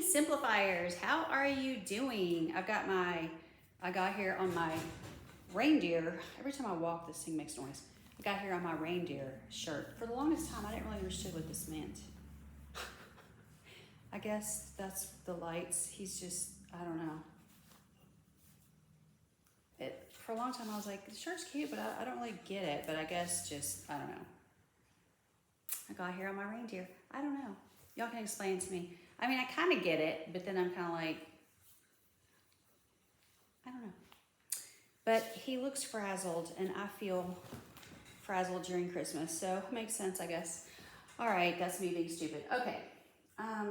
Simplifiers, how are you doing? I got here on my reindeer. Every time I walk, this thing makes noise. I got here on my reindeer shirt. For the longest time, I didn't really understand what this meant. I guess that's the lights. He's just, I don't know. For a long time, I was like, the shirt's cute, but I don't really get it. But I guess just, I don't know. I got here on my reindeer. I don't know. Y'all can explain to me. I mean, I kind of get it, but then I'm kind of like, I don't know. But he looks frazzled, and I feel frazzled during Christmas, so it makes sense, I guess. All right, that's me being stupid. Okay. I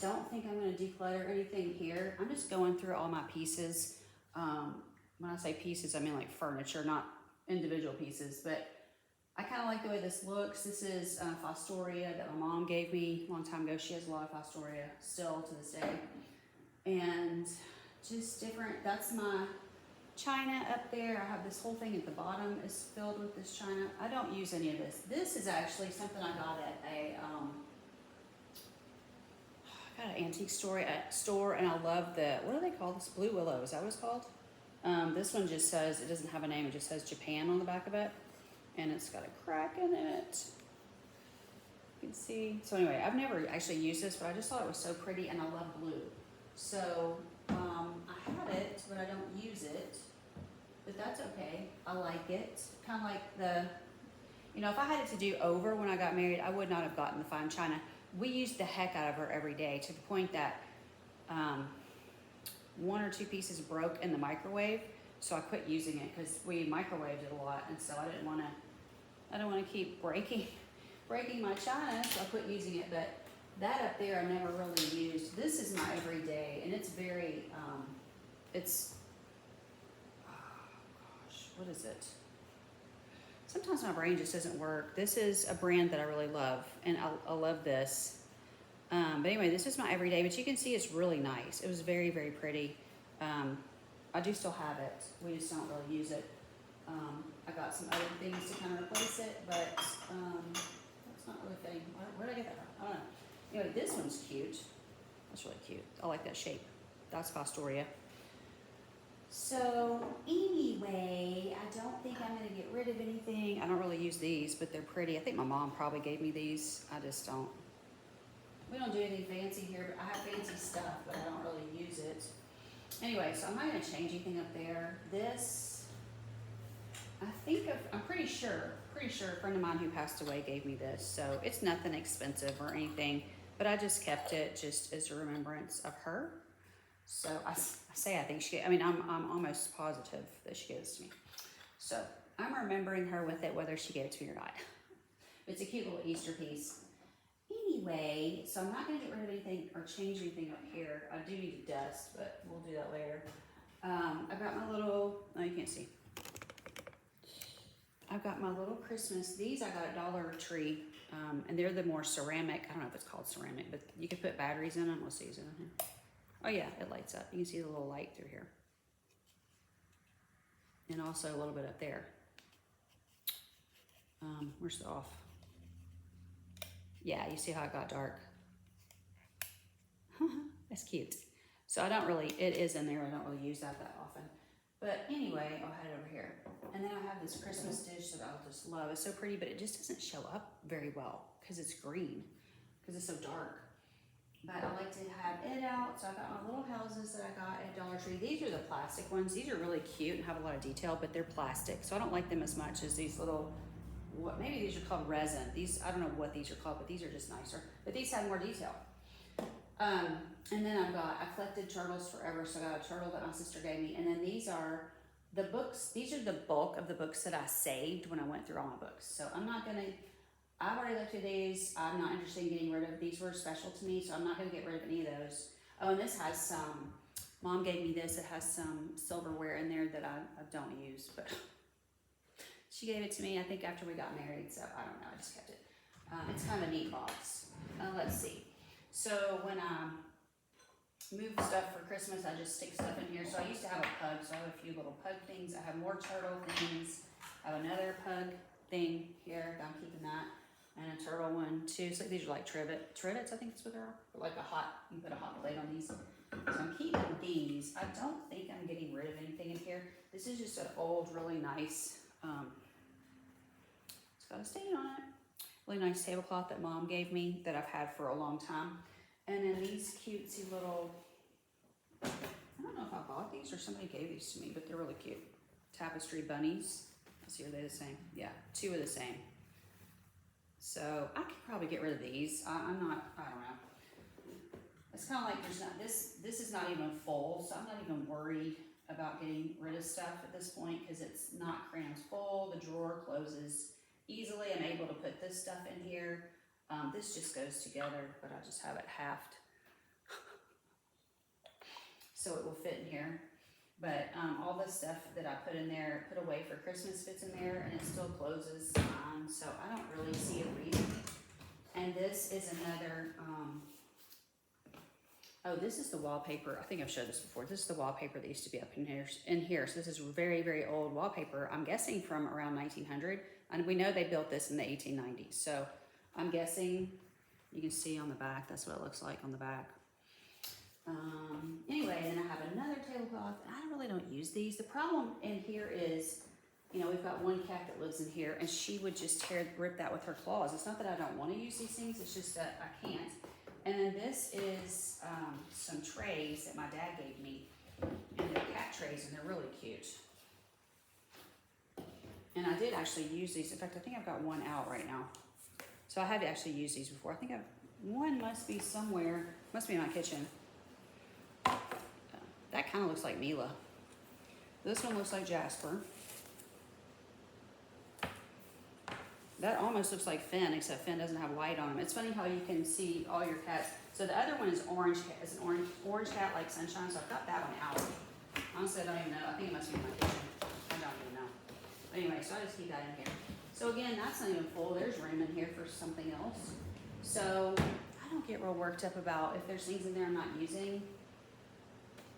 don't think I'm going to declutter anything here. I'm just going through all my pieces. When I say pieces, I mean like furniture, not individual pieces, but I kind of like the way this looks. This is Fostoria that my mom gave me a long time ago. She has a lot of Fostoria still to this day. And just different, that's my china up there. I have this whole thing at the bottom is filled with this china. I don't use any of this. This is actually something I got at an antique store, and I love what do they call this? Blue Willow, is that what it's called? This one just says, it doesn't have a name, it just says Japan on the back of it. And it's got a crack in it. You can see. So anyway, I've never actually used this, but I just thought it was so pretty, and I love blue. So I have it, but I don't use it. But that's okay. I like it. Kind of like if I had it to do over when I got married, I would not have gotten the fine china. We used the heck out of her every day to the point that one or two pieces broke in the microwave. So I quit using it because we microwaved it a lot, and so I didn't want to keep breaking my china, so I quit using it. But that up there I never really used. This is my everyday, and it's very what is it? Sometimes my brain just doesn't work. This is a brand that I really love, and I love this. But anyway, this is my everyday, but you can see it's really nice. It was very, very pretty. I do still have it. We just don't really use it. I got some other things to kind of replace it, but that's not really fitting. Where did I get that from? I don't know. Anyway, this one's cute. That's really cute. I like that shape. That's Fostoria. So anyway, I don't think I'm going to get rid of anything. I don't really use these, but they're pretty. I think my mom probably gave me these. I just don't. We don't do anything fancy here, but I have fancy stuff, but I don't really use it. Anyway, so I'm not going to change anything up there. This, I'm pretty sure a friend of mine who passed away gave me this. So it's nothing expensive or anything, but I just kept it just as a remembrance of her. So I think I'm almost positive that she gave this to me. So I'm remembering her with it, whether she gave it to me or not. It's a cute little Easter piece. Anyway, so I'm not going to get rid of anything or change anything up here. I do need to dust, but we'll do that later. I've got my little, you can't see. I've got my little Christmas. These I got at Dollar Tree, and they're the more ceramic. I don't know if it's called ceramic, but you can put batteries in them. Let's see, is it in here? Oh yeah, it lights up. You can see the little light through here. And also a little bit up there. Where's the off? Yeah, you see how it got dark. That's cute. So it is in there. I don't really use that often. But anyway, I'll head over here. And then I have this Christmas dish that I'll just love. It's so pretty, but it just doesn't show up very well because it's green, because it's so dark. But I like to have it out. So I got my little houses that I got at Dollar Tree. These are the plastic ones. These are really cute and have a lot of detail, but they're plastic. So I don't like them as much as these little, maybe these are called resin. These, I don't know what these are called, but these are just nicer. But these have more detail. And then I collected turtles forever. So I got a turtle that my sister gave me. And then these are the books. These are the bulk of the books that I saved when I went through all my books. So I've already looked at these. I'm not interested in getting rid of. These were special to me, so I'm not going to get rid of any of those. Oh, and this has some, Mom gave me this. It has some silverware in there that I don't use, but she gave it to me, I think, after we got married, so I don't know. I just kept it. It's kind of a neat box. Let's see. So when I move stuff for Christmas, I just stick stuff in here. So I used to have a pug, so I have a few little pug things. I have more turtle things. I have another pug thing here. I'm keeping that. and a turtle one too. So these are like trivets, I think that's what they are. Like a hot, you put a hot plate on these. So I'm keeping these. I don't think I'm getting rid of anything in here. This is just an old, really nice, it's got a stain on it. Really nice tablecloth that Mom gave me that I've had for a long time. And then these cutesy little, I don't know if I bought these or somebody gave these to me, but they're really cute. Tapestry bunnies. Let's see, are they the same? Yeah, 2 are the same. So I could probably get rid of these. I don't know. It's kind of like there's not, this is not even full, so I'm not even worried about getting rid of stuff at this point because it's not crammed full. The drawer closes easily. I'm able to put this stuff in here. This just goes together, but I just have it halved. So it will fit in here. But all the stuff that I put in there, put away for Christmas fits in there, and it still closes on, so I don't really see a reason. And this is another, oh, this is the wallpaper. I think I've showed this before. This is the wallpaper that used to be up in here. So this is very, very old wallpaper. I'm guessing from around 1900. And we know they built this in the 1890s. So I'm guessing, you can see on the back, that's what it looks like on the back. Anyway, then I have another tablecloth. I really don't use these. The problem in here is, you know, we've got one cat that lives in here and she would just rip that with her claws. It's not that I don't want to use these things, it's just that I can't. And then this is some trays that my dad gave me. And they're cat trays and they're really cute. And I did actually use these. In fact, I think I've got one out right now. So I have actually used these before. I think one must be somewhere, must be in my kitchen. That kind of looks like Mila. This one looks like Jasper. That almost looks like Finn, except Finn doesn't have white on him. It's funny how you can see all your cats. So the other one is orange, is an orange cat like Sunshine, so I've got that one out. Honestly, I don't even know. I think it must be in my kitchen. I don't even know. But anyway, so I just keep that in here. So again, that's not even full. There's room in here for something else. So I don't get real worked up about if there's things in there I'm not using.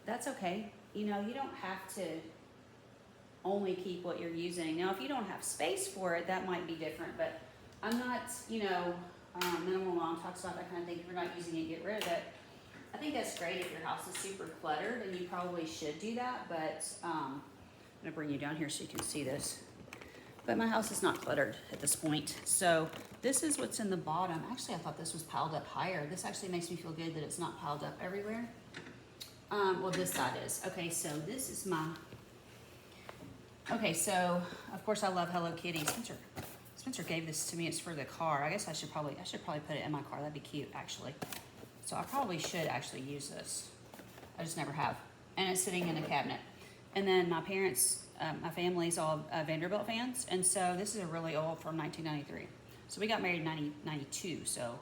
That's okay. You know, you don't have to only keep what you're using. Now, if you don't have space for it, that might be different, but I'm not, you know, Minimal Mom talks about that kind of thing. If you're not using it, get rid of it. I think that's great if your house is super cluttered, and you probably should do that, but I'm gonna bring you down here so you can see this. But my house is not cluttered at this point. So this is what's in the bottom. Actually, I thought this was piled up higher. This actually makes me feel good that it's not piled up everywhere. Well, this side is. Okay, so this is my, okay, so of course I love Hello Kitty. Spencer gave this to me. It's for the car. I guess I should probably put it in my car. That'd be cute, actually. So I probably should actually use this. I just never have. And it's sitting in a cabinet. And then my parents, my family's all Vanderbilt fans. And so this is a really old from 1993. So we got married in 1992. So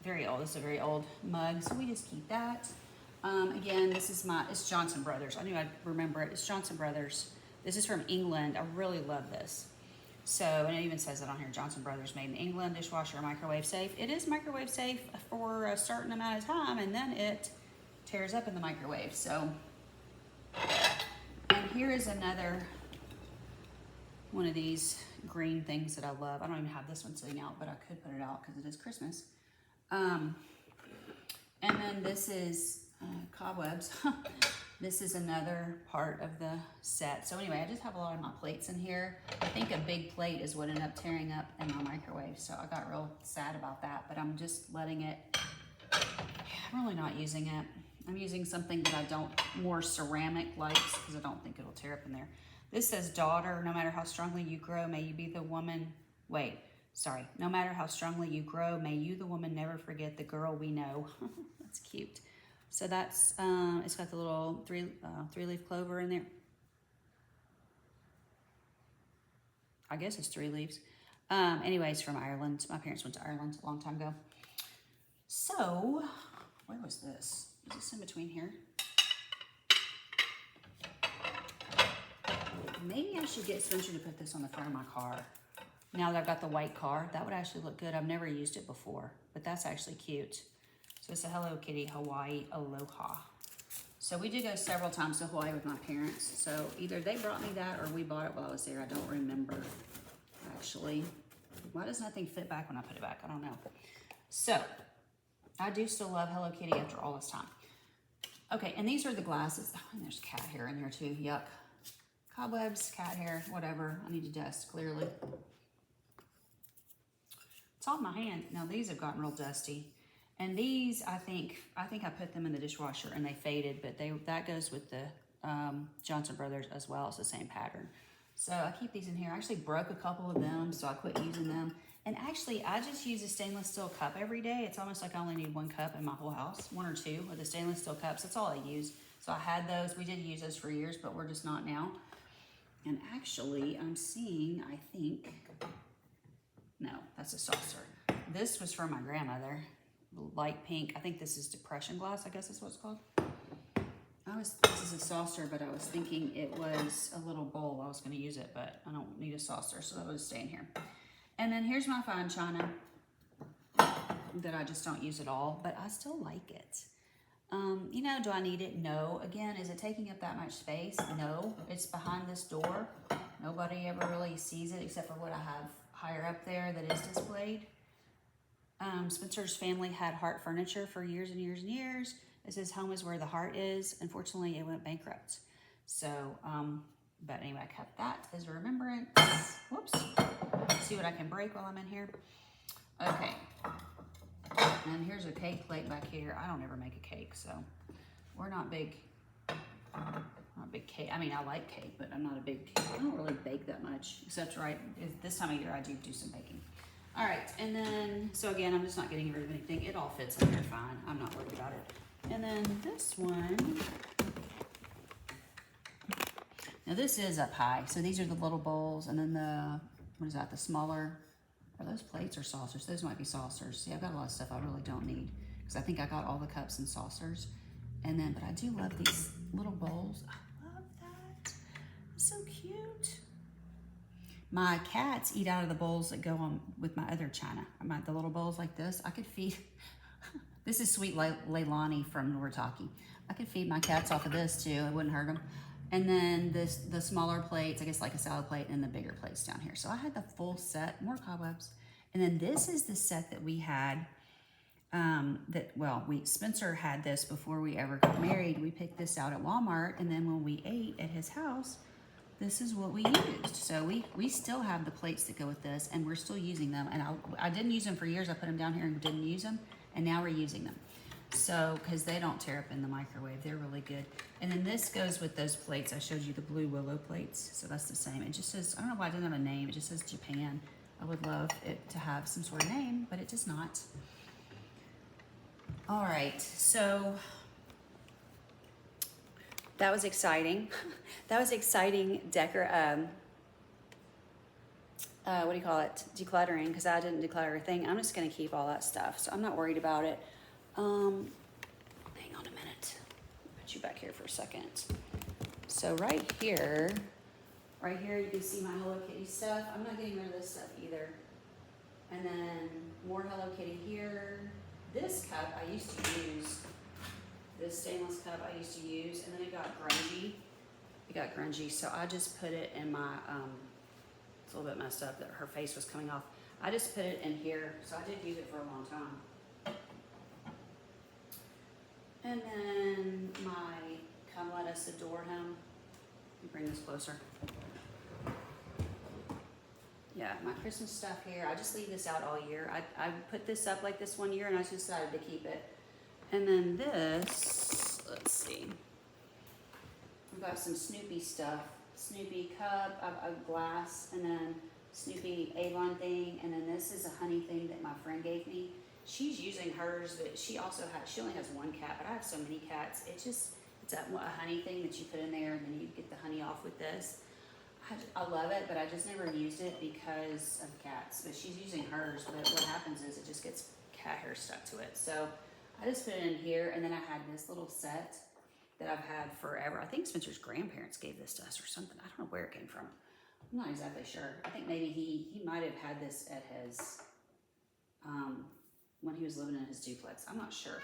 very old. This is a very old mug. So we just keep that. Again, this is it's Johnson Brothers. I knew I'd remember it. It's Johnson Brothers. This is from England. I really love this. So, and it even says it on here, Johnson Brothers, made in England, dishwasher, microwave safe. It is microwave safe for a certain amount of time, and then it tears up in the microwave. So, and here is another one of these green things that I love. I don't even have this one sitting out, but I could put it out because it is Christmas. And then this is cobwebs. This is another part of the set. So anyway, I just have a lot of my plates in here. I think a big plate is what ended up tearing up in my microwave. So I got real sad about that, but I'm just letting it, I'm really not using it. I'm using something that I don't, more ceramic likes, because I don't think it'll tear up in there. This says, daughter, no matter how strongly you grow, may you be the woman, no matter how strongly you grow, may you, the woman, never forget the girl we know. That's cute. So that's, it's got the little three-leaf clover in there. I guess it's 3 leaves. Anyways, from Ireland. My parents went to Ireland a long time ago. So, where was this? Is this in between here? Maybe I should get Spencer to put this on the front of my car. Now that I've got the white car, that would actually look good. I've never used it before, but that's actually cute. So it's a Hello Kitty Hawaii Aloha. So we did go several times to Hawaii with my parents. So either they brought me that or we bought it while I was there. I don't remember, actually. Why does nothing fit back when I put it back? I don't know. So, I do still love Hello Kitty after all this time. Okay, and these are the glasses. Oh, and there's cat hair in there too. Yuck. Cobwebs, cat hair, whatever. I need to dust, clearly. It's on my hand. Now, these have gotten real dusty. And these, I think I put them in the dishwasher and they faded, but that goes with the Johnson Brothers as well. It's the same pattern. So I keep these in here. I actually broke a couple of them, so I quit using them. And actually, I just use a stainless steel cup every day. It's almost like I only need 1 cup in my whole house, 1 or 2 of the stainless steel cups. That's all I use. So I had those. We did use those for years, but we're just not now. And actually, I'm seeing, I think, no, that's a saucer. This was from my grandmother, light pink. I think this is depression glass, I guess is what it's called. This is a saucer, but I was thinking it was a little bowl. I was going to use it, but I don't need a saucer, so that was staying here. And then here's my fine china that I just don't use at all, but I still like it. You know, do I need it? No. Again, is it taking up that much space? No. It's behind this door. Nobody ever really sees it except for what I have higher up there that is displayed. Spencer's family had Heart Furniture for years and years and years. It says home is where the heart is. Unfortunately, it went bankrupt. So, but anyway, I kept that as a remembrance. Whoops. See what I can break while I'm in here. Okay. And here's a cake plate back here. I don't ever make a cake, so we're not big cake. I mean, I like cake, but I'm not a big, I don't really bake that much, except this time of year I do some baking. All right, and then, so again, I'm just not getting rid of anything. It all fits in there fine. I'm not worried about it. And then this one, now this is up high. So these are the little bowls, and then what is that, the smaller, are those plates or saucers? Those might be saucers. See, I've got a lot of stuff I really don't need, because I think I got all the cups and saucers. And then, but I do love these little bowls. I love that. It's so cute. My cats eat out of the bowls that go on with my other china. The little bowls like this, I could feed, this is Sweet Leilani from Noritaki. I could feed my cats off of this too, it wouldn't hurt them. And then the smaller plates, I guess like a salad plate, and the bigger plates down here. So I had the full set, more cobwebs. And then this is the set that we had, Spencer had this before we ever got married. We picked this out at Walmart, and then when we ate at his house, this is what we used. So we still have the plates that go with this, and we're still using them. And I didn't use them for years. I put them down here and didn't use them, and now we're using them. So, because they don't tear up in the microwave. They're really good. And then this goes with those plates. I showed you the blue willow plates. So that's the same. It just says, I don't know why it doesn't have a name. It just says Japan. I would love it to have some sort of name, but it does not. All right, so that was exciting. That was exciting what do you call it? Decluttering, because I didn't declutter everything. I'm just going to keep all that stuff, so I'm not worried about it. Hang on a minute. Put you back here for a second. So right here you can see my Hello Kitty stuff. I'm not getting rid of this stuff either. And then more Hello Kitty here. This cup I used to use. This stainless cup I used to use, and then it got grungy. So I just put it in my, it's a little bit messed up that her face was coming off. I just put it in here, so I did use it for a long time. And then my Come Let Us Adore Him. Let me bring this closer. Yeah, my Christmas stuff here. I just leave this out all year. I put this up like this one year, and I just decided to keep it. And then this, let's see. We've got some Snoopy stuff. Snoopy cup, a glass, and then Snoopy Avon thing. And then this is a honey thing that my friend gave me. She's using hers, but she only has 1 cat, but I have so many cats. It's a honey thing that you put in there, and then you get the honey off with this. I love it, but I just never used it because of cats. But she's using hers, but what happens is it just gets cat hair stuck to it. So I just put it in here, and then I had this little set that I've had forever. I think Spencer's grandparents gave this to us or something. I don't know where it came from. I'm not exactly sure. I think maybe he might have had this at his, when he was living in his duplex. I'm not sure.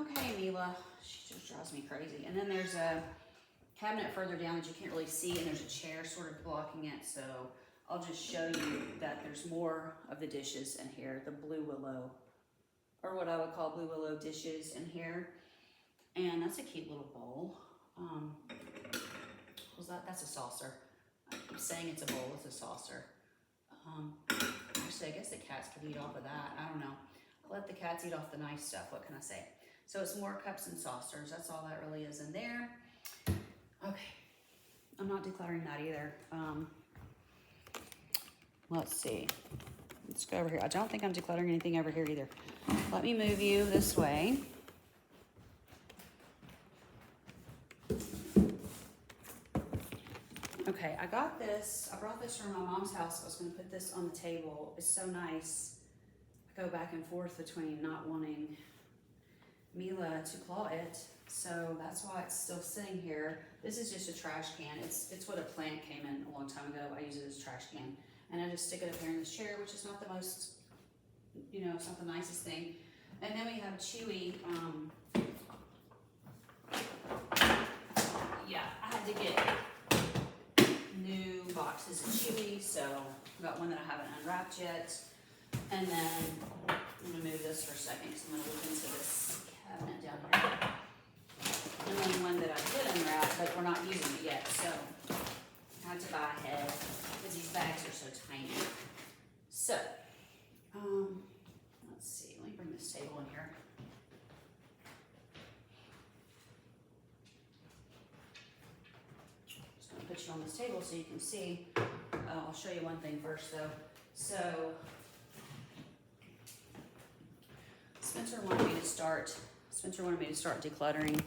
Okay, Mila, she just drives me crazy. And then there's a cabinet further down that you can't really see, and there's a chair sort of blocking it, so I'll just show you that there's more of the dishes in here, the blue willow, or what I would call blue willow dishes in here. And that's a cute little bowl. That's a saucer. I keep saying it's a bowl, it's a saucer. Actually, I guess the cats could eat off of that. I don't know. I'll let the cats eat off the nice stuff. What can I say? So it's more cups and saucers. That's all that really is in there. Okay. I'm not decluttering that either. Let's see. Let's go over here. I don't think I'm decluttering anything over here either. Let me move you this way. Okay, I got this. I brought this from my mom's house. I was going to put this on the table. It's so nice. I go back and forth between not wanting Mila to claw it, so that's why it's still sitting here. This is just a trash can. It's what a plant came in a long time ago. I use it as a trash can, and I just stick it up here in this chair, which is not the most, it's not the nicest thing. And then we have Chewy. Yeah, I had to get new boxes of Chewy, so I got one that I haven't unwrapped yet. And then I'm gonna move this for a second because I'm gonna look into this cabinet down here. And then one that I did unwrap, but we're not using it yet, so I had to buy ahead because these bags are so tiny. So, let's see, let me bring this table in here. Just gonna put you on this table so you can see. I'll show you one thing first though. So, Spencer wanted me to start decluttering.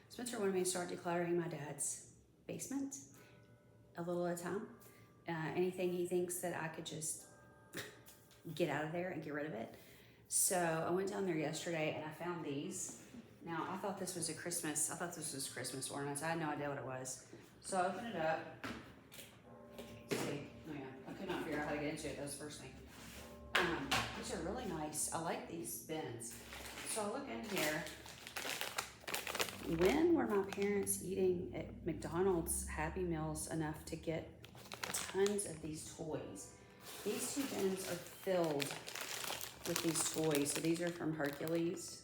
Spencer wanted me to start decluttering my dad's basement a little at a time. Anything he thinks that I could just get out of there and get rid of it. So I went down there yesterday and I found these. Now I thought this was Christmas ornaments. I had no idea what it was. So I opened it up. Let's see, oh yeah, I could not figure out how to get into it. That was the first thing. These are really nice. I like these bins. So I look in here. When were my parents eating at McDonald's Happy Meals enough to get tons of these toys? These two bins are filled with these toys. So these are from Hercules.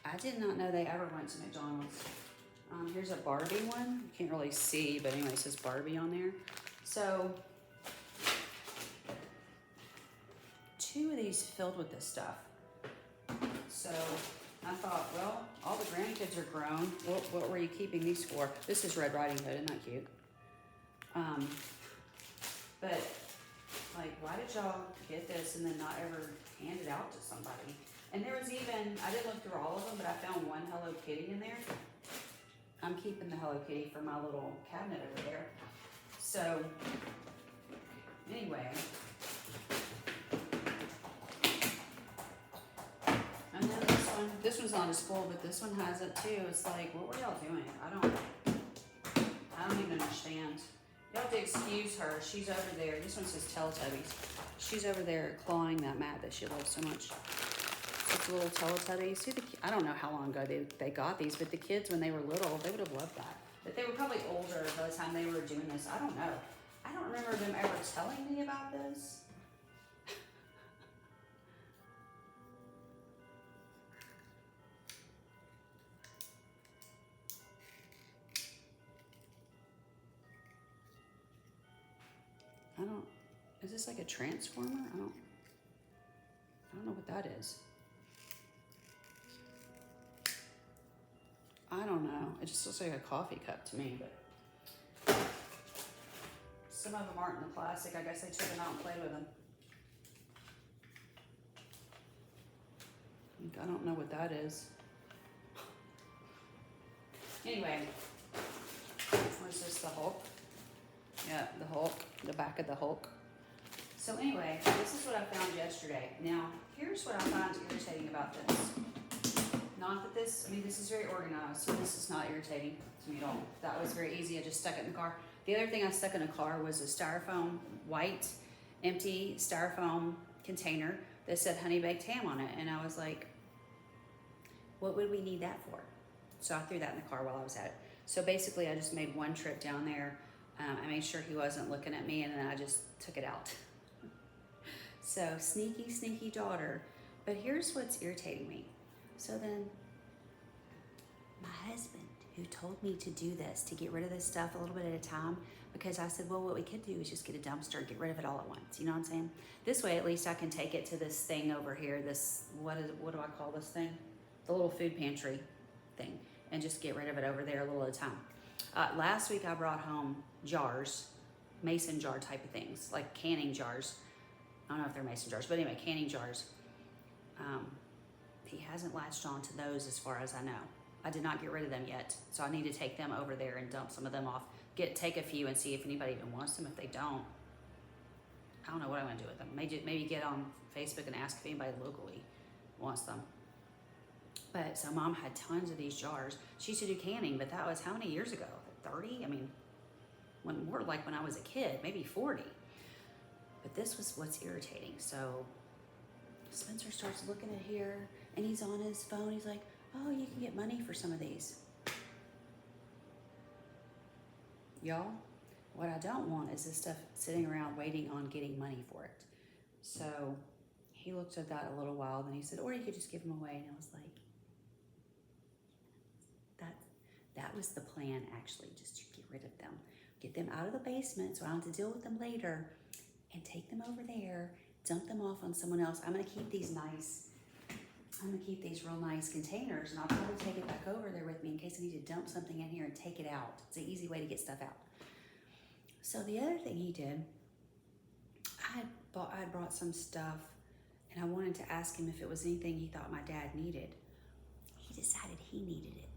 I did not know they ever went to McDonald's. Here's a Barbie one. You can't really see, but anyway, it says Barbie on there. So two of these filled with this stuff. So I thought, well, all the grandkids are grown. What were you keeping these for? This is Red Riding Hood, isn't that cute? But like, why did y'all get this and then not ever hand it out to somebody? And there was even, I didn't look through all of them, but I found one Hello Kitty in there. I'm keeping the Hello Kitty for my little cabinet over there. So anyway. And then this one's not as full, but this one has it too. It's like, what were y'all doing? I don't even understand. Y'all have to excuse her. She's over there. This one says Teletubbies. She's over there clawing that mat that she loves so much. It's little Teletubbies. See, I don't know how long ago they got these, but the kids, when they were little, they would have loved that. But they were probably older by the time they were doing this. I don't know. I don't remember them ever telling me about this. Is this like a transformer? I don't know what that is. I don't know. It just looks like a coffee cup to me, but some of them aren't in the plastic. I guess they took them out and played with them. I don't know what that is. Anyway, what is this, the Hulk? Yeah, the Hulk, the back of the Hulk. So anyway, this is what I found yesterday. Now, here's what I find irritating about this. Not that this, this is very organized, so this is not irritating to me at all. That was very easy. I just stuck it in the car. The other thing I stuck in the car was a styrofoam, white, empty styrofoam container that said honey baked ham on it. And I was like, what would we need that for? So I threw that in the car while I was at it. So basically I just made one trip down there. I made sure he wasn't looking at me, and then I just took it out. So sneaky, sneaky daughter. But here's what's irritating me. So then my husband, who told me to do this, to get rid of this stuff a little bit at a time, because I said, well, what we could do is just get a dumpster and get rid of it all at once. You know what I'm saying? This way, at least I can take it to this thing over here. This, what do I call this thing? The little food pantry thing, and just get rid of it over there a little at a time. Last week I brought home jars, mason jar type of things, like canning jars. I don't know if they're mason jars, but anyway, canning jars. He hasn't latched on to those as far as I know. I did not get rid of them yet, so I need to take them over there and dump some of them off. Take a few and see if anybody even wants them. If they don't, I don't know what I'm gonna do with them. Maybe get on Facebook and ask if anybody locally wants them. But so Mom had tons of these jars. She used to do canning, but that was how many years ago? 30? I mean, more like when I was a kid, maybe 40. But this was what's irritating. So Spencer starts looking at here, and he's on his phone. He's like, oh, you can get money for some of these. Y'all, what I don't want is this stuff sitting around waiting on getting money for it. So he looked at that a little while, then he said, or you could just give them away. And I was like, that was the plan, actually, just to get rid of them. Get them out of the basement so I don't have to deal with them later, and take them over there, dump them off on someone else. I'm gonna keep these real nice containers, and I'll probably take it back over there with me in case I need to dump something in here and take it out. It's an easy way to get stuff out. So the other thing he did, I brought some stuff, and I wanted to ask him if it was anything he thought my dad needed. He decided he needed it.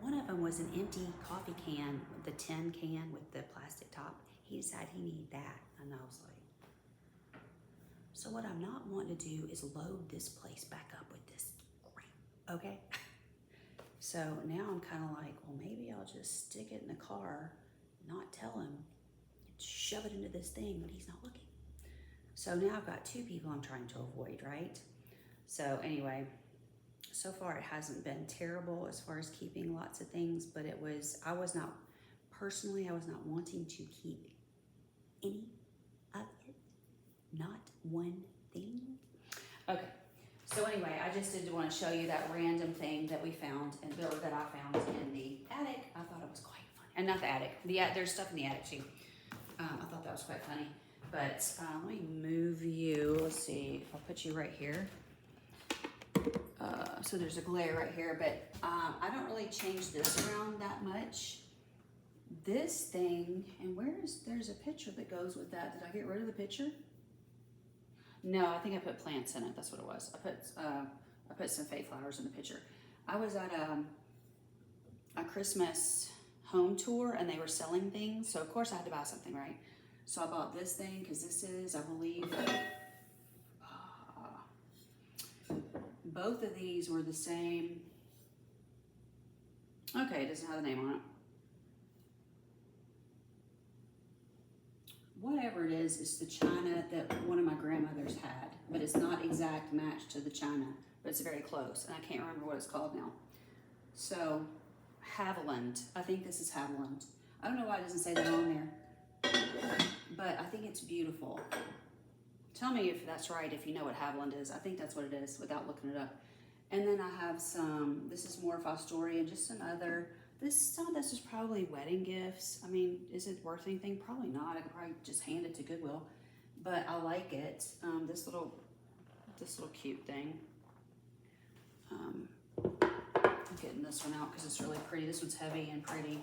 One of them was an empty coffee can, the tin can with the plastic top. He decided he needed that, and I was like, so what I'm not wanting to do is load this place back up with this crap, okay? So now I'm kind of like, well, maybe I'll just stick it in the car, not tell him, shove it into this thing when he's not looking. So now I've got two people I'm trying to avoid, right? So anyway, so far it hasn't been terrible as far as keeping lots of things, but I was not wanting to keep any of it, not one thing. Okay, so anyway, I just did want to show you that random thing that we found, or that I found in the attic. I thought it was quite fun. And not the attic, there's stuff in the attic too. I thought that was quite funny. But let me move you, let's see, I'll put you right here. So there's a glare right here, but I don't really change this around that much. This thing, and there's a picture that goes with that. Did I get rid of the picture? No, I think I put plants in it. That's what it was. I put some fake flowers in the picture. I was at a Christmas home tour, and they were selling things. So of course I had to buy something, right? So I bought this thing because this is, I believe, both of these were the same. Okay, it doesn't have the name on it. Whatever it is, it's the china that one of my grandmothers had, but it's not exact match to the china, but it's very close, and I can't remember what it's called now. So, Haviland. I think this is Haviland. I don't know why it doesn't say that on there, but I think it's beautiful. Tell me if that's right, if you know what Haviland is. I think that's what it is, without looking it up. And then I have some, this is more Fostoria, just some other, some of this is probably wedding gifts. I mean, is it worth anything? Probably not. I could probably just hand it to Goodwill, but I like it. This little cute thing. I'm getting this one out because it's really pretty. This one's heavy and pretty.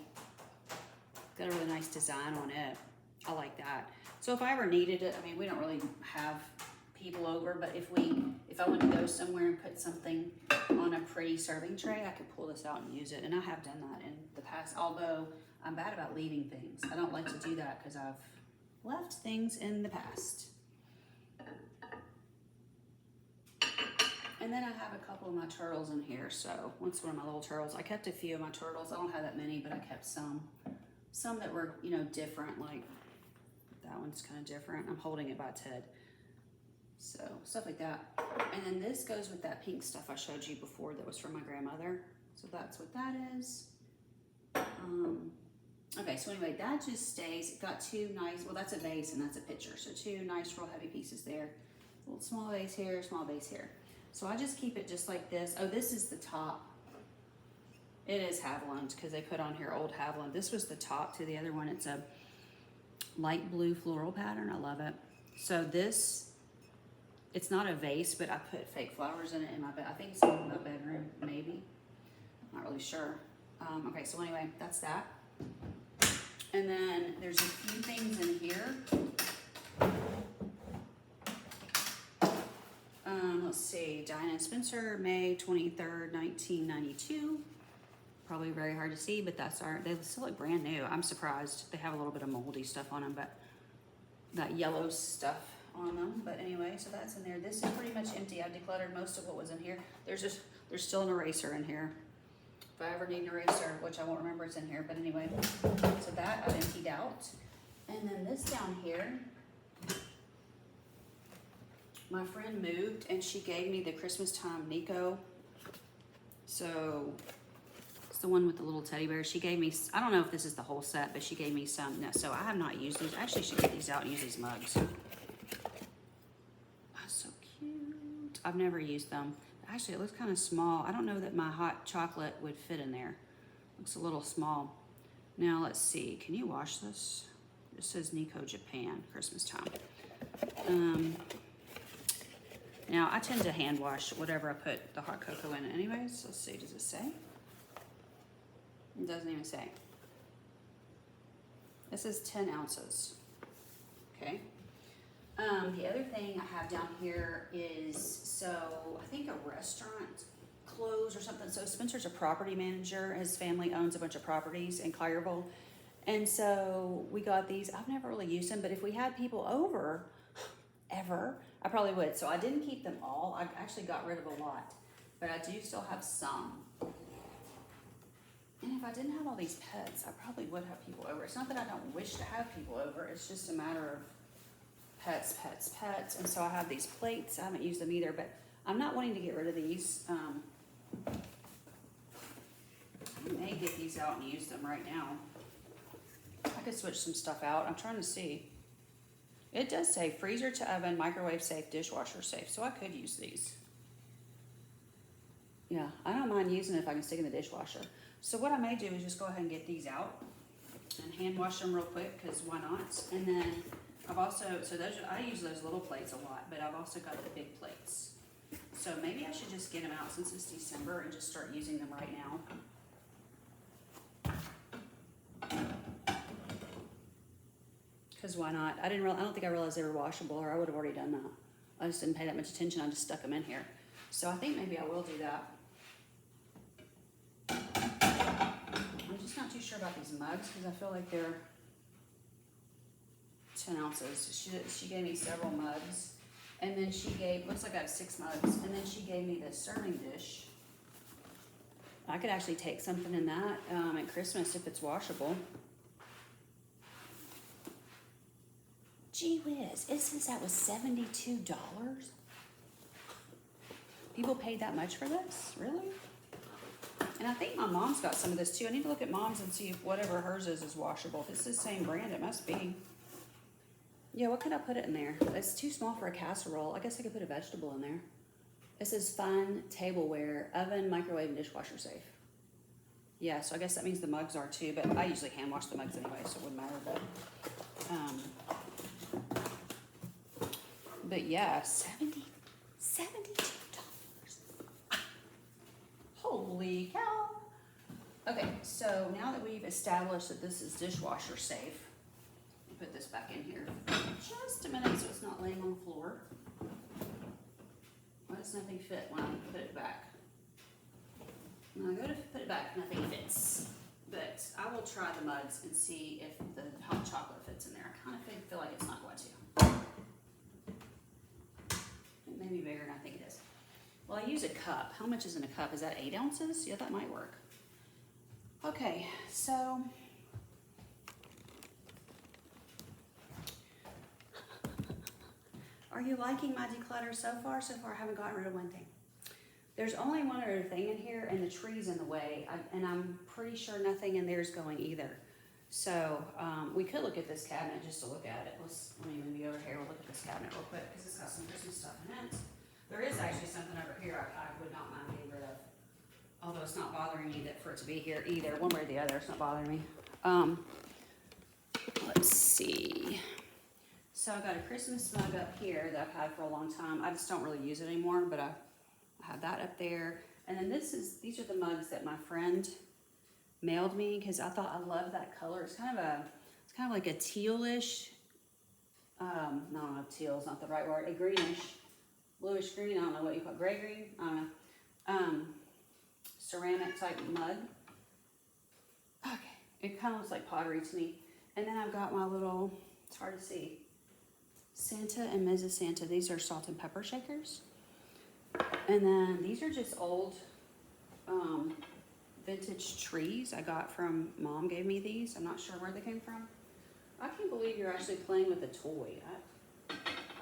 Got a really nice design on it. I like that. So if I ever needed it, I mean, we don't really have people over, but if I want to go somewhere and put something on a pretty serving tray, I could pull this out and use it. And I have done that in the past, although I'm bad about leaving things. I don't like to do that because I've left things in the past. And then I have a couple of my turtles in here. So once one of my little turtles, I kept a few of my turtles. I don't have that many, but I kept some that were, different. Like that one's kind of different. I'm holding it by Ted. So stuff like that. And then this goes with that pink stuff I showed you before that was from my grandmother. So that's what that is. Okay, so anyway, that just stays. It got two nice, well, that's a vase and that's a pitcher. So two nice, real heavy pieces there. A little small vase here, small vase here. So I just keep it just like this. Oh, this is the top. It is Haviland because they put on here old Haviland. This was the top to the other one. It's a light blue floral pattern. I love it. So this, it's not a vase, but I put fake flowers in it in my bed. I think it's in my bedroom, maybe. Not really sure. Okay, so anyway, that's that. And then there's a few things in here. Let's see, Diana and Spencer, May 23rd, 1992. Probably very hard to see, but that's our, they still look brand new. I'm surprised. They have a little bit of moldy stuff on them, but that yellow stuff on them. But anyway, so that's in there. This is pretty much empty. I've decluttered most of what was in here. There's still an eraser in here. If I ever need an eraser, which I won't remember it's in here, but anyway. So that I've emptied out. And then this down here, my friend moved and she gave me the Christmas time Nico. So it's the one with the little teddy bear. She gave me, I don't know if this is the whole set, but she gave me some. No, so I have not used these. I actually should get these out and use these mugs. Oh, so cute. I've never used them. Actually, it looks kind of small. I don't know that my hot chocolate would fit in there. Looks a little small. Now let's see. Can you wash this? It says Nico Japan, Christmas time. Now I tend to hand wash whatever I put the hot cocoa in anyways. Let's see, does it say? It doesn't even say. This is 10 ounces. Okay. The other thing I have down here is, so I think a restaurant closed or something. So Spencer's a property manager. His family owns a bunch of properties in Collierville. And so we got these. I've never really used them, but if we had people over, ever, I probably would. So I didn't keep them all. I actually got rid of a lot, but I do still have some. And if I didn't have all these pets, I probably would have people over. It's not that I don't wish to have people over. It's just a matter of pets, pets, pets. And so I have these plates. I haven't used them either, but I'm not wanting to get rid of these. I may get these out and use them right now. I could switch some stuff out. I'm trying to see. It does say freezer to oven, microwave safe, dishwasher safe. So I could use these. Yeah, I don't mind using it if I can stick in the dishwasher. So what I may do is just go ahead and get these out and hand wash them real quick, because why not? And then I've also, so those, I use those little plates a lot, but I've also got the big plates. So maybe I should just get them out since it's December and just start using them right now. Because why not? I don't think I realized they were washable, or I would have already done that. I just didn't pay that much attention. I just stuck them in here. So I think maybe I will do that. I'm just not too sure about these mugs because I feel like they're 10 ounces. She gave me several mugs, and then she gave, looks like I have 6 mugs, and then she gave me this serving dish. I could actually take something in that at Christmas if it's washable. Gee whiz, it says that was $72. People paid that much for this? Really? And I think my mom's got some of this too. I need to look at mom's and see if whatever hers is washable. If it's the same brand, it must be. Yeah, what could I put it in there? It's too small for a casserole. I guess I could put a vegetable in there. It says fun tableware, oven, microwave, and dishwasher safe. Yeah, so I guess that means the mugs are too, but I usually hand wash the mugs anyway, so it wouldn't matter. But yeah, $72. Holy cow. Okay, so now that we've established that this is dishwasher safe, I'll put this back in here just a minute so it's not laying on the floor. Why does nothing fit when I put it back? When I go to put it back, nothing fits. But I will try the mugs and see if the hot chocolate fits in there. I kind of feel like it's not going to. It may be bigger than I think it is. Well, I use a cup. How much is in a cup? Is that 8 ounces? Yeah, that might work. Okay, so Are you liking my declutter so far? So far, I haven't gotten rid of one thing. There's only one other thing in here, and the tree's in the way, and I'm pretty sure nothing in there is going either. So we could look at this cabinet just to look at it. Let me move you over here. We'll look at this cabinet real quick because it's got some Christmas stuff in it. There is actually something over here I would not mind getting rid of. Although it's not bothering me for it to be here either. One way or the other, it's not bothering me. Let's see. So I've got a Christmas mug up here that I've had for a long time. I just don't really use it anymore, but I have that up there. And then these are the mugs that my friend mailed me because I thought I loved that color. It's kind of like a tealish, no, teal is not the right word, a greenish, bluish green, I don't know what you call it, gray green, I don't know. Ceramic type mug. Okay, it kind of looks like pottery to me. And then I've got my little, it's hard to see, Santa and Mrs. Santa. These are salt and pepper shakers. And then these are just old vintage trees I got from, Mom gave me these. I'm not sure where they came from. I can't believe you're actually playing with a toy.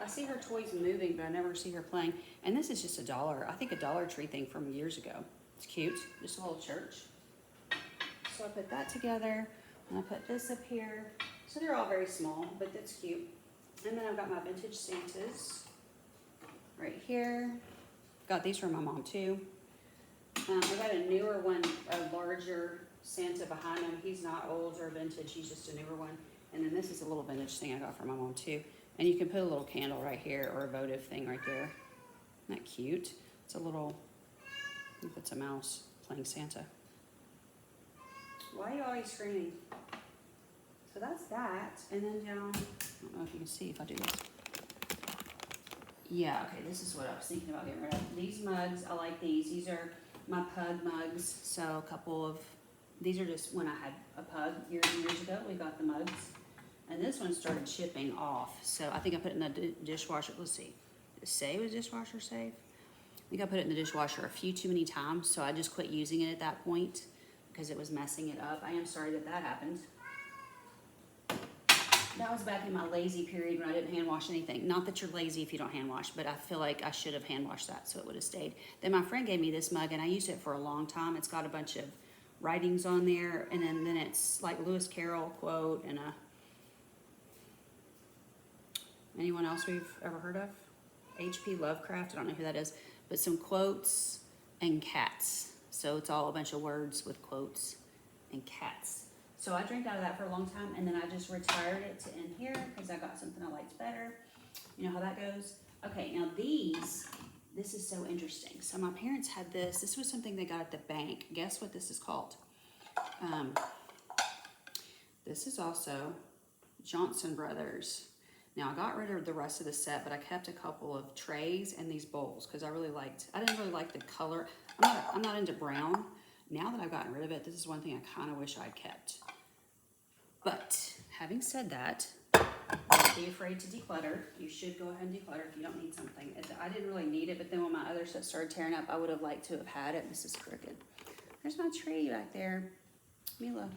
I see her toys moving, but I never see her playing. And this is just $1. I think a Dollar Tree thing from years ago. It's cute, just a little church. So I put that together, and I put this up here. So they're all very small, but that's cute. And then I've got my vintage Santas right here. Got these from my mom too. I got a newer one, a larger Santa behind him. He's not old or vintage, he's just a newer one. And then this is a little vintage thing I got from my mom too. And you can put a little candle right here or a votive thing right there. Isn't that cute? It's a little, I think it's a mouse playing Santa. Why are you always screaming? So that's that. And then down, I don't know if you can see if I do this. Yeah, okay, this is what I was thinking about getting rid of. These mugs, I like these. These are my pug mugs. So a couple of, these are just when I had a pug years and years ago, we got the mugs. And this one started chipping off. So I think I put it in the dishwasher. Let's see, did it say it was dishwasher safe? I think I put it in the dishwasher a few too many times. So I just quit using it at that point because it was messing it up. I am sorry that that happened. That was back in my lazy period when I didn't hand wash anything. Not that you're lazy if you don't hand wash, but I feel like I should have hand washed that so it would have stayed. Then my friend gave me this mug and I used it for a long time. It's got a bunch of writings on there, and then it's like Lewis Carroll quote and anyone else we've ever heard of? H.P. Lovecraft, I don't know who that is, but some quotes and cats. So it's all a bunch of words with quotes and cats. So I drank out of that for a long time, and then I just retired it to in here because I got something I liked better. You know how that goes? Okay, now this is so interesting. So my parents had this. This was something they got at the bank. Guess what this is called? This is also Johnson Brothers. Now I got rid of the rest of the set, but I kept a couple of trays and these bowls because I didn't really like the color. I'm not into brown. Now that I've gotten rid of it, this is one thing I kind of wish I'd kept. But having said that, don't be afraid to declutter. You should go ahead and declutter if you don't need something. I didn't really need it, but then when my other stuff started tearing up, I would have liked to have had it. This is crooked. There's my tree back there. Mila.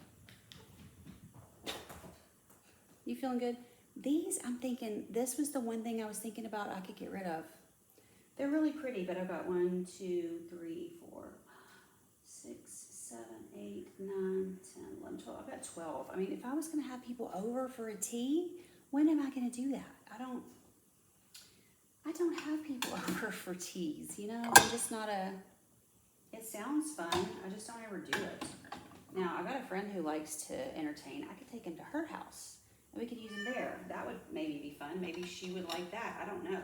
You feeling good? These, I'm thinking, this was the one thing I was thinking about I could get rid of. They're really pretty, but I've got 1, 2, 3, 4, 6, 7, 8, 9, 10, 11, 12. I've got 12. I mean, if I was going to have people over for a tea, when am I going to do that? I don't have people over for teas, you know? I'm just not it sounds fun. I just don't ever do it. Now, I've got a friend who likes to entertain. I could take him to her house, and we could use him there. That would maybe be fun. Maybe she would like that. I don't know.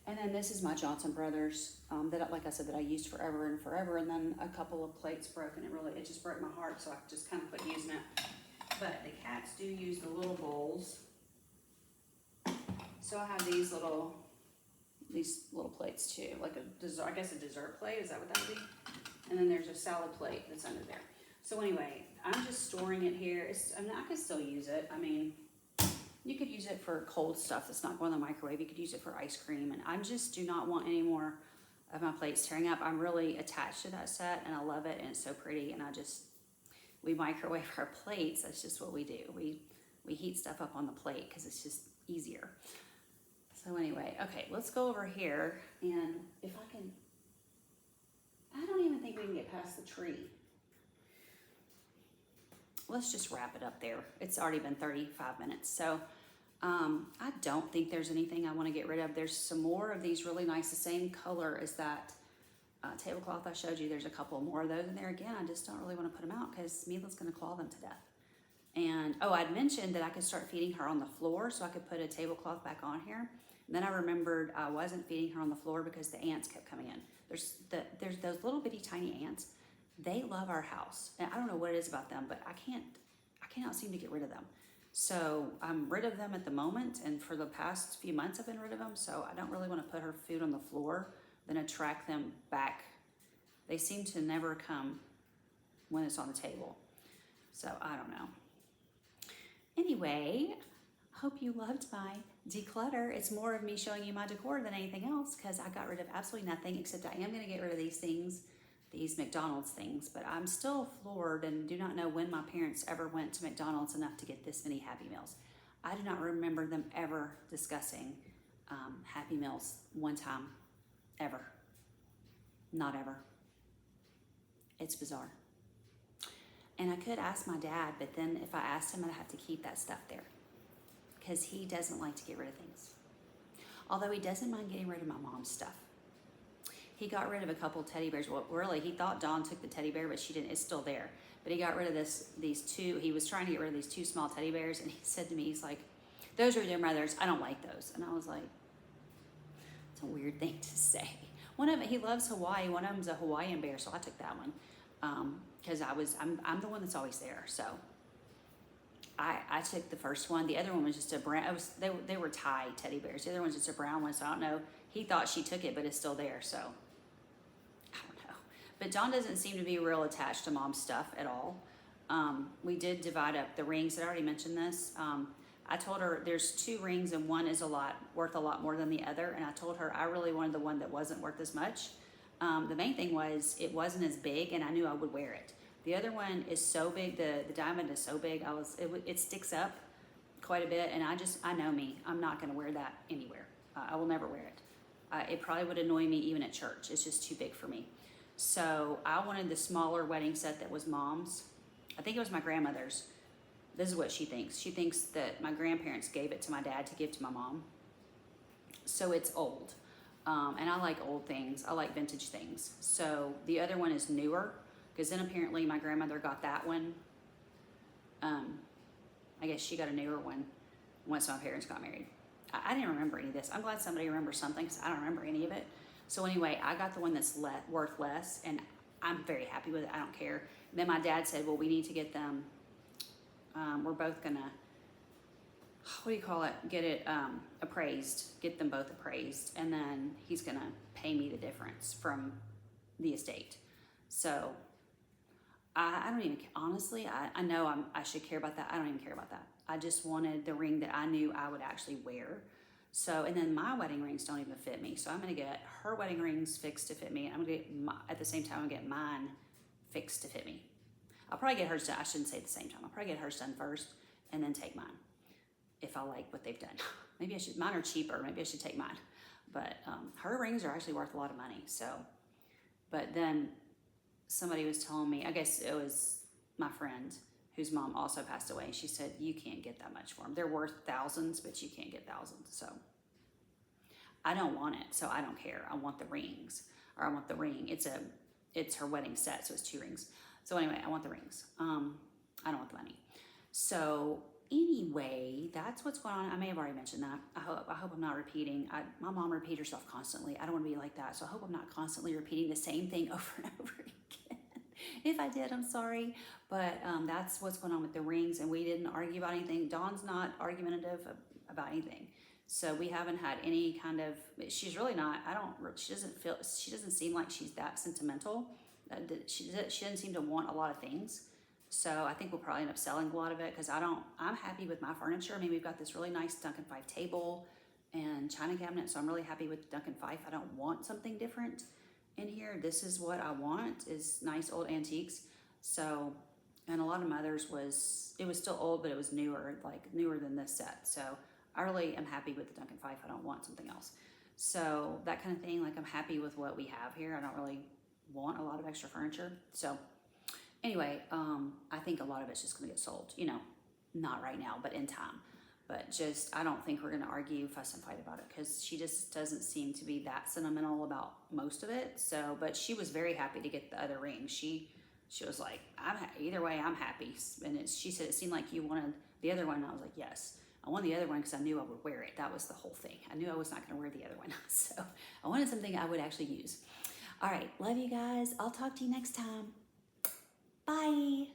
And then this is my Johnson Brothers that, like I said, that I used forever and forever. And then a couple of plates broke, and it just broke my heart. So I just kind of quit using it. But the cats do use the little bowls. So I have these little plates too, like a dessert. I guess a dessert plate. Is that what that would be? And then there's a salad plate that's under there. So anyway, I'm just storing it here. I can still use it. I mean, you could use it for cold stuff that's not going in the microwave. You could use it for ice cream. And I just do not want any more of my plates tearing up. I'm really attached to that set, and I love it, and it's so pretty. And we microwave our plates. That's just what we do. We heat stuff up on the plate because it's just easier. So anyway, okay, let's go over here, and if I can, I don't even think we can get past the tree. Let's just wrap it up there. It's already been 35 minutes. So I don't think there's anything I want to get rid of. There's some more of these really nice, the same color as that tablecloth I showed you. There's a couple more of those in there. Again, I just don't really want to put them out because Mila's going to claw them to death. And oh, I'd mentioned that I could start feeding her on the floor, so I could put a tablecloth back on here. And then I remembered I wasn't feeding her on the floor because the ants kept coming in. There's those little bitty tiny ants. They love our house, and I don't know what it is about them, but I cannot seem to get rid of them. So I'm rid of them at the moment, and for the past few months I've been rid of them. So I don't really want to put her food on the floor, then attract them back. They seem to never come when it's on the table. So I don't know. Anyway, hope you loved my declutter. It's more of me showing you my decor than anything else because I got rid of absolutely nothing, except I am going to get rid of these things, these McDonald's things, but I'm still floored and do not know when my parents ever went to McDonald's enough to get this many Happy Meals. I do not remember them ever discussing Happy Meals one time, ever. Not ever. It's bizarre. And I could ask my dad, but then if I asked him, I'd have to keep that stuff there because he doesn't like to get rid of things. Although he doesn't mind getting rid of my mom's stuff. He got rid of a couple teddy bears. Well, really, he thought Dawn took the teddy bear, but she didn't. It's still there. But he got rid of these two. He was trying to get rid of these two small teddy bears, and he said to me, he's like, "Those are their mothers. I don't like those." And I was like, it's a weird thing to say. One of them, he loves Hawaii. One of them's a Hawaiian bear, so I took that one because I'm the one that's always there. So I took the first one. The other one was just a brown. They were Thai teddy bears. The other one's just a brown one. So I don't know. He thought she took it, but it's still there. So I don't know. But Dawn doesn't seem to be real attached to mom's stuff at all. We did divide up the rings. I already mentioned this. I told her there's 2 rings and one is worth a lot more than the other. And I told her I really wanted the one that wasn't worth as much. The main thing was it wasn't as big, and I knew I would wear it. The other one is so big, the diamond is so big, it sticks up quite a bit, and I know me. I'm not going to wear that anywhere. I will never wear it. It probably would annoy me even at church. It's just too big for me. So I wanted the smaller wedding set that was mom's. I think it was my grandmother's. This is what she thinks. She thinks that my grandparents gave it to my dad to give to my mom. So it's old. And I like old things. I like vintage things. So the other one is newer, because then apparently my grandmother got that one. I guess she got a newer one once my parents got married. I didn't remember any of this. I'm glad somebody remembers something because I don't remember any of it. So anyway, I got the one that's worth less, and I'm very happy with it. I don't care. And then my dad said, well, we need to get them. We're both going to, what do you call it? Get it appraised, get them both appraised. And then he's going to pay me the difference from the estate. So I don't even, honestly, I know I should care about that. I don't even care about that. I just wanted the ring that I knew I would actually wear. So, and then my wedding rings don't even fit me. So I'm going to get her wedding rings fixed to fit me. I'm going to get, at the same time, I'm going to get mine fixed to fit me. I'll probably get hers done. I shouldn't say at the same time. I'll probably get hers done first and then take mine if I like what they've done. Maybe I should, mine are cheaper. Maybe I should take mine. But her rings are actually worth a lot of money. So, but then somebody was telling me, I guess it was my friend whose mom also passed away. She said, you can't get that much for them. They're worth thousands, but you can't get thousands. So I don't want it. So I don't care. I want the rings, or I want the ring. It's her wedding set. So it's 2 rings. So anyway, I want the rings. I don't want the money. So anyway, that's what's going on. I may have already mentioned that. I hope I'm not repeating. My mom repeats herself constantly. I don't want to be like that. So I hope I'm not constantly repeating the same thing over and over again. If I did, I'm sorry. But that's what's going on with the rings. And we didn't argue about anything. Dawn's not argumentative about anything. So we haven't had any kind of, she's really not, she doesn't seem like she's that sentimental. She doesn't seem to want a lot of things. So I think we'll probably end up selling a lot of it because I'm happy with my furniture. I mean, we've got this really nice Duncan Fife table and china cabinet. So I'm really happy with Duncan Fife. I don't want something different in here. This is what I want, is nice old antiques. So, and a lot of Mother's it was still old, but it was newer, like newer than this set. So I really am happy with the Duncan Fife. I don't want something else. So that kind of thing, like I'm happy with what we have here. I don't really want a lot of extra furniture. So anyway, I think a lot of it's just gonna get sold, you know, not right now, but in time. But just, I don't think we're gonna argue, fuss and fight about it, because she just doesn't seem to be that sentimental about most of it. So, but she was very happy to get the other ring. She was like, either way, I'm happy. And she said, it seemed like you wanted the other one. And I was like, yes, I wanted the other one because I knew I would wear it. That was the whole thing. I knew I was not gonna wear the other one. So I wanted something I would actually use. All right, love you guys. I'll talk to you next time. Bye.